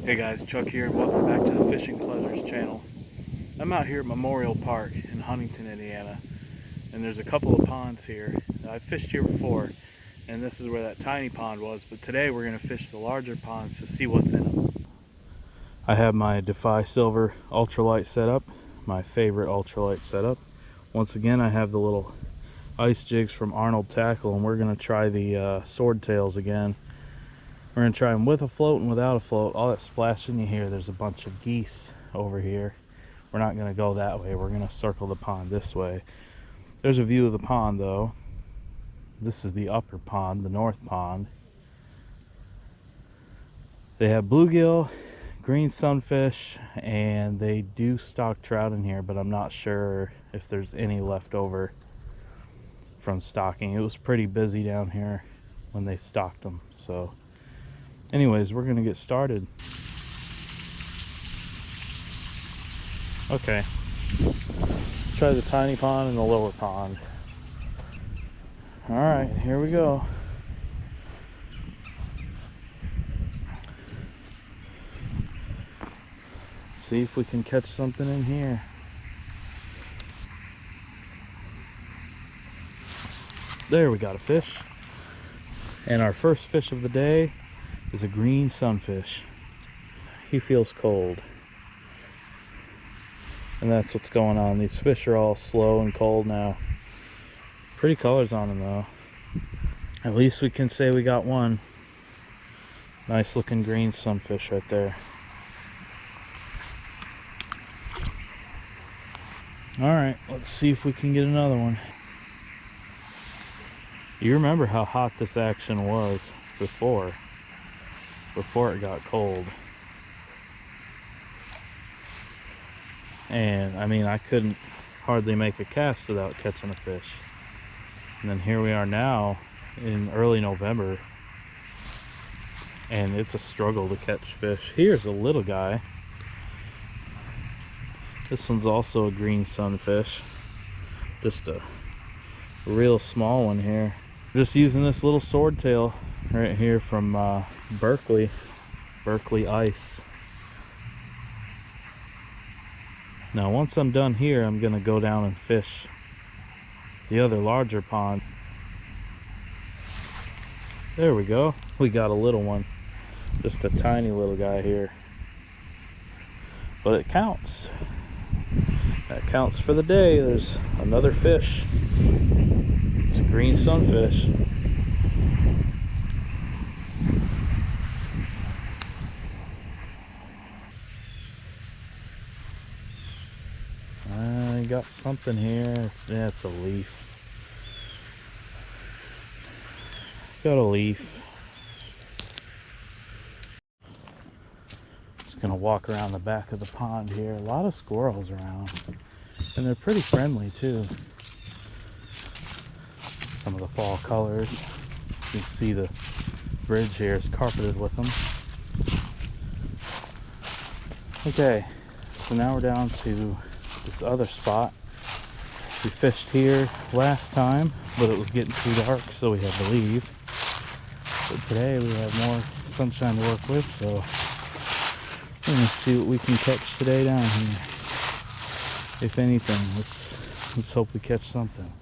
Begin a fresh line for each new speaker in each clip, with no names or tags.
Hey guys, Chuck here and welcome back to the Fishing Pleasures channel. I'm out here at Memorial Park in Huntington, Indiana, and there's a couple of ponds here. I've fished here before, and this is where that tiny pond was, but today we're going to fish the larger ponds to see what's in them. I have my Defy Silver ultralight setup, my favorite ultralight setup. Once again, I have the little ice jigs from Arnold Tackle, and we're going to try the sword tails again. We're going to try them with a float and without a float. All that splashing you hear, there's a bunch of geese over here. We're not going to go that way. We're going to circle the pond this way. There's a view of the pond though. This is the upper pond, the north pond. They have bluegill, green sunfish, and they do stock trout in here, but I'm not sure if there's any left over from stocking. It was pretty busy down here when they stocked them, so anyways, we're gonna get started. Okay, let's try the tiny pond and the lower pond. All right, here we go. See if we can catch something in here. There, we got a fish. And our first fish of the day is a green sunfish. He feels cold. And that's what's going on. These fish are all slow and cold now. Pretty colors on them though. At least we can say we got one. Nice looking green sunfish right there. Alright, let's see if we can get another one. You remember how hot this action was before it got cold. And I mean, I couldn't hardly make a cast without catching a fish. And then here we are now in early November, and it's a struggle to catch fish. Here's a little guy. This one's also a green sunfish, just a real small one here. Just using this little swordtail right here from Berkeley Ice. Now once I'm done here, I'm gonna go down and fish the other larger pond. There we go, we got a little one, just a tiny little guy here, but it counts. That counts for the day. There's another fish. It's a green sunfish. I got something here. Yeah, it's a leaf. Got a leaf. Just gonna walk around the back of the pond here. A lot of squirrels around, and they're pretty friendly too. Some of the fall colors. You can see the bridge here is carpeted with them. Okay, so now we're down to this other spot. We fished here last time, but it was getting too dark, so we had to leave. But today we have more sunshine to work with, so we're gonna see what we can catch today down here. If anything, let's hope we catch something.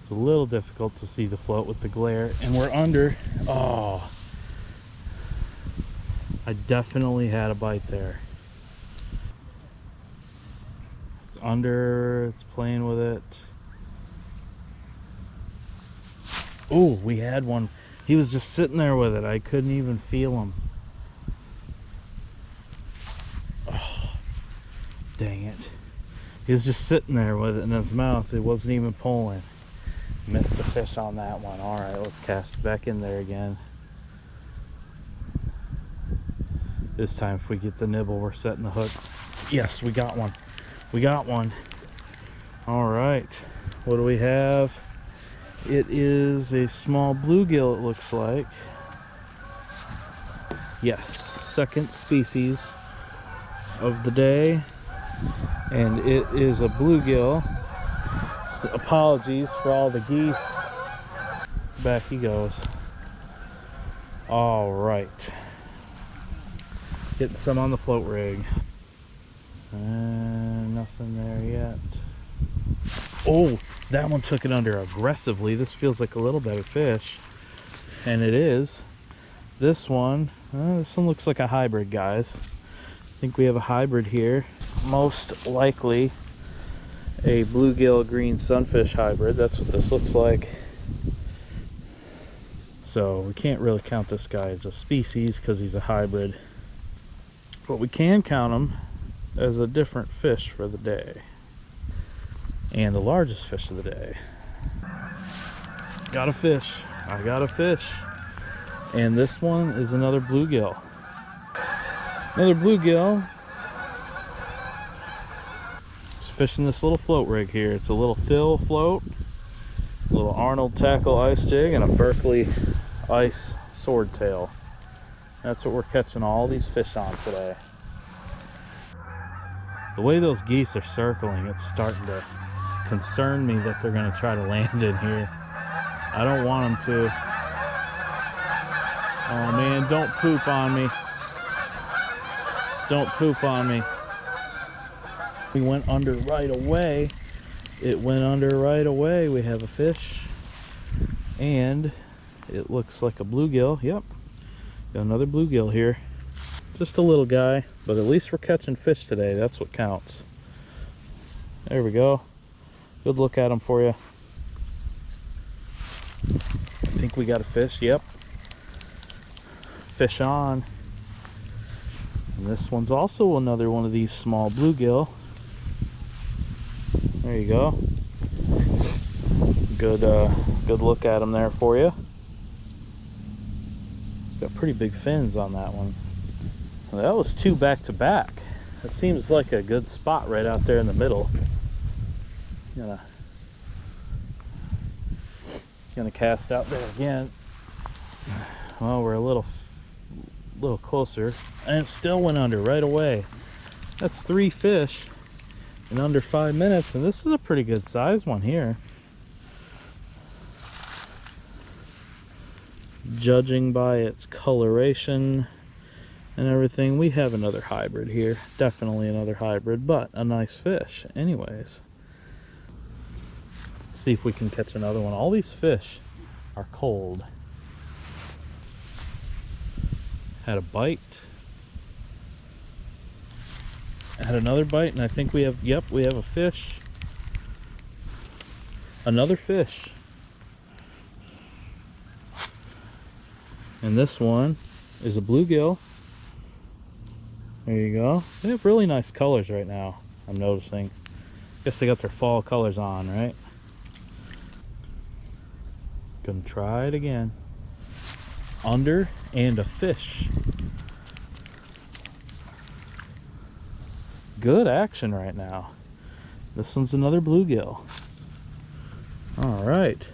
It's a little difficult to see the float with the glare, and we're under. Oh, I definitely had a bite there. It's under, it's playing with it. Oh, we had one. He was just sitting there with it. I couldn't even feel him. Oh, dang it. He was just sitting there with it in his mouth. It wasn't even pulling. Missed the fish on that one. All right, let's cast it back in there again. This time, if we get the nibble, we're setting the hook. Yes, we got one. We got one. All right, what do we have? It is a small bluegill, it looks like. Yes, second species of the day, and it is a bluegill. Apologies for all the geese. Back he goes. All right, Getting some on the float rig. Nothing there yet. Oh, that one took it under aggressively. This feels like a little better fish. And it is. This one looks like a hybrid, guys. I think we have a hybrid here. Most likely a bluegill green sunfish hybrid. That's what this looks like. So we can't really count this guy as a species because he's a hybrid. But we can count him as a different fish for the day. And the largest fish of the day. Got a fish. I got a fish. And this one is another bluegill. Another bluegill. Just fishing this little float rig here. It's a little Phil float, a little Arnold tackle ice jig, and a Berkeley ice swordtail. That's what we're catching all these fish on today. The way those geese are circling, it's starting to concern me that they're going to try to land in here. I don't want them to. Oh man, don't poop on me. Don't poop on me. We went under right away. It went under right away. We have a fish. And it looks like a bluegill. Yep. Got another bluegill here. Just a little guy, but at least we're catching fish today. That's what counts. There we go. Good look at him for you. I think we got a fish. Yep. Fish on. And this one's also another one of these small bluegill. There you go. Good look at him there for you. Got pretty big fins on that one. Well, that was two back to back. It seems like a good spot right out there in the middle. Gonna cast out there again. Well, we're a little closer, and it still went under right away. That's 3 fish in under 5 minutes, and this is a pretty good size one here. Judging by its coloration and everything, we have another hybrid here. Definitely another hybrid, but a nice fish anyways. Let's see if we can catch another one. All these fish are cold. Had a bite. Had another bite, and I think we have, yep, we have a fish. Another fish. And this one is a bluegill. There you go. They have really nice colors right now, I'm noticing. Guess they got their fall colors on, right? Gonna try it again. Under and a fish. Good action right now. This one's another bluegill. All right.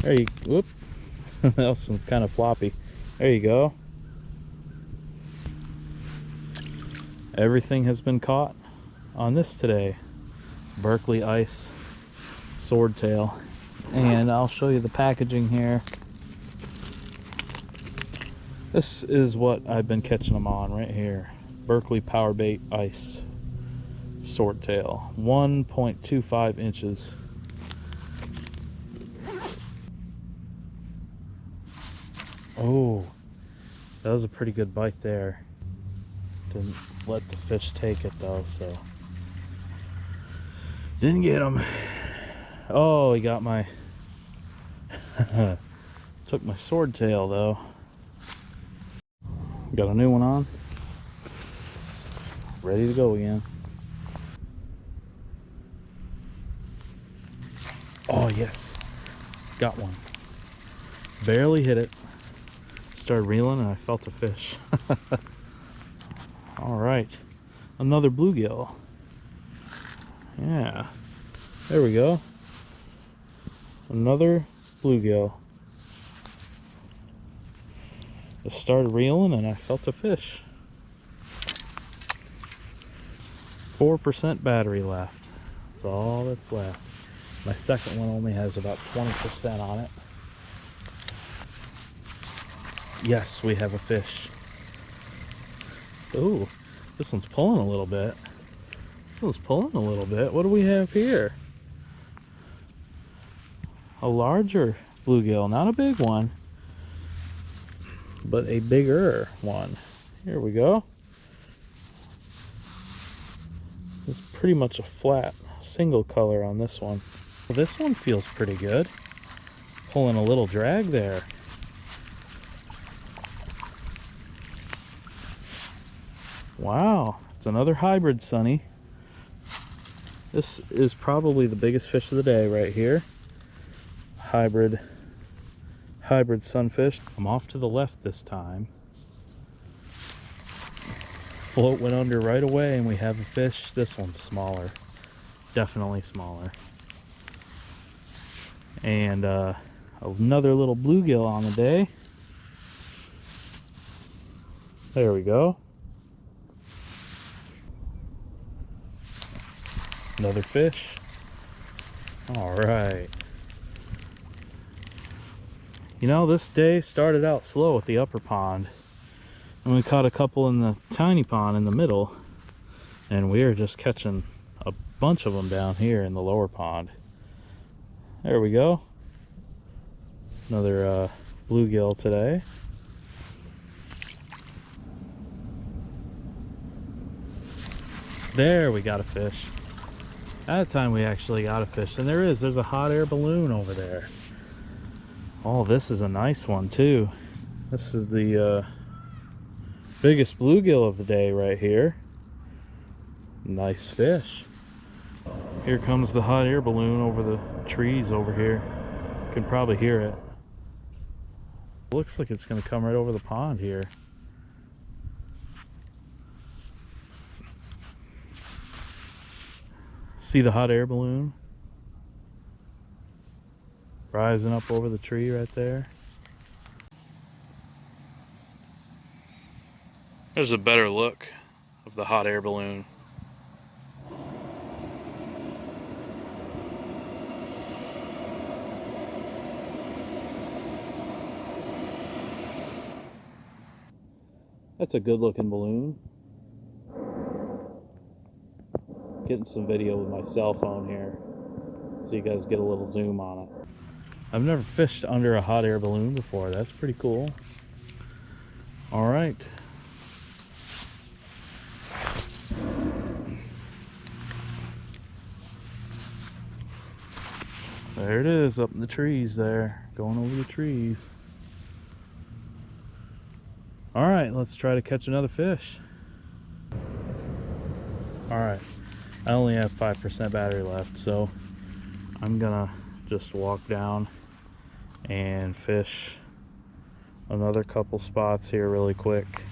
There you, whoop. This one's kind of floppy. There you go. Everything has been caught on this today. Berkeley ice swordtail. And I'll show you the packaging here. This is what I've been catching them on right here. Berkeley power bait ice swordtail. 1.25 inches. Oh, that was a pretty good bite there. Didn't let the fish take it though, so didn't get him. Oh, he got my took my swordtail though. Got a new one on. Ready to go again. Oh yes, got one. Barely hit it. Started reeling and I felt a fish. All right, another bluegill. Yeah, there we go. Another bluegill. Just started reeling and I felt a fish. 4% battery left. That's all that's left. My second one only has about 20% on it. Yes, we have a fish. Ooh, this one's pulling a little bit. This one's pulling a little bit. What do we have here? A larger bluegill, not a big one, but a bigger one. Here we go. It's pretty much a flat single color on this one. Well, this one feels pretty good. Pulling a little drag there. Wow, it's another hybrid sunny. This is probably the biggest fish of the day right here. Hybrid sunfish. I'm off to the left this time. Float went under right away and we have a fish. This one's smaller, definitely smaller. And another little bluegill on the day. There we go. Another fish. All right. You know, this day started out slow at the upper pond. And we caught a couple in the tiny pond in the middle. And we are just catching a bunch of them down here in the lower pond. There we go. Another bluegill today. There, we got a fish. That time we actually got a fish. And there's a hot air balloon over there. Oh, this is a nice one too. This is the biggest bluegill of the day right here. Nice fish. Here comes the hot air balloon over the trees over here. You can probably hear it. Looks like it's going to come right over the pond here. See the hot air balloon rising up over the tree right there. There's a better look of the hot air balloon. That's a good looking balloon. Getting some video with my cell phone here so you guys get a little zoom on it. I've never fished under a hot air balloon before. That's pretty cool. All right. There it is, up in the trees there, going over the trees. All right, let's try to catch another fish. All right, I only have 5% battery left, so I'm gonna just walk down and fish another couple spots here really quick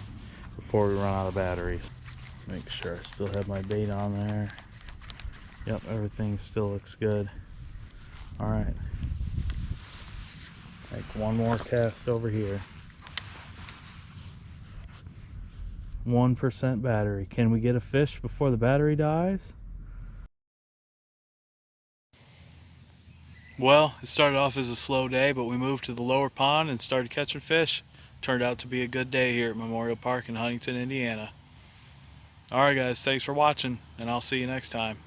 before we run out of batteries. Make sure I still have my bait on there. Yep, everything still looks good. All right, make one more cast over here. 1% battery. Can we get a fish before the battery dies? Well, it started off as a slow day, but we moved to the lower pond and started catching fish. Turned out to be a good day here at Memorial Park in Huntington, Indiana. Alright guys, thanks for watching, and I'll see you next time.